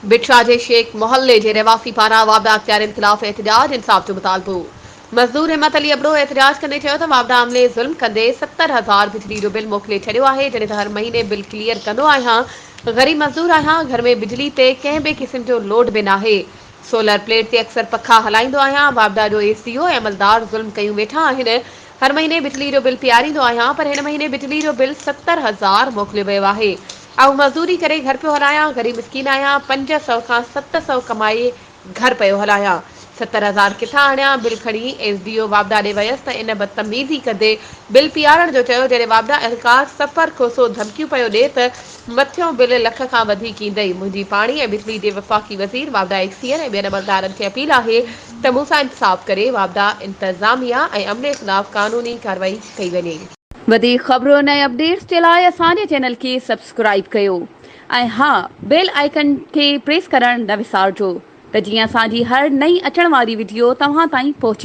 बिटरा जे शेख मोहल्ले जे रहवासी पारां वापडा अख़्तियारनि ख़िलाफ़ एहतजाज इंसाफ़ जो मुतालबो। मज़दूर हिम्मत अली अबड़ो एहतजाज कंदे चयो त वापडा अमले ज़ुल्म कंदे 70,000 बिजली जो बिल मोकिले छॾियो आहे, जॾहिं त हर महीने बिल क्लियर कंदो आहियां। ग़रीब मज़दूर आहियां, घर में बिजली ते कंहिं बि क़िस्म जो लोड बि नाहे। सोलर प्लेट ते अक्सर पखा हलाईंदो आहियां। वापडा जो एसीओ ऐं अमलदार ज़ुल्म कयूं वेठा आहिनि। हर महीने बिजली जो बिल पियारींदो आहियां, पर हिन महीने बिजली जो बिल 70,000 मोकिलियो वियो आहे। ऐं मज़दूरी करे घर पियो हलायां, गरीब मिसकीन आहियां, 500 खां 700 कमाए घर पियो हलायां। 70,000 किथां आणियां? बिल खणी एसडीओ वापडा ॾे वियसि त इन बदतमीज़ी कंदे बिल पियारण जो चयो, जॾहिं वापडा अहलकार सफ़र खोसो धमकियूं पियो ॾिए त मथियों बिल लख खां वधीक ईंदई। मुंहिंजी पाणी ऐं बिजली जे वफ़ाक़ी वज़ीर वापडा एक्सीएन ऐं ॿियनि अमलदारनि खे अपील आहे त मूंसां इंसाफ़ करे वापडा इंतज़ामिया ऐं अमले ख़िलाफ़ कानूनी कार्रवाई कई वञे। वधीक ख़बरुनि ऐं अपडेट्स जे लाइ असांजे चैनल खे सब्सक्राइब कयो ऐं हा, बेल आइकन खे प्रेस करणु न विसारिजो त जीअं असांजी हर नई अचण वारी वीडियो तव्हां ताईं पहुची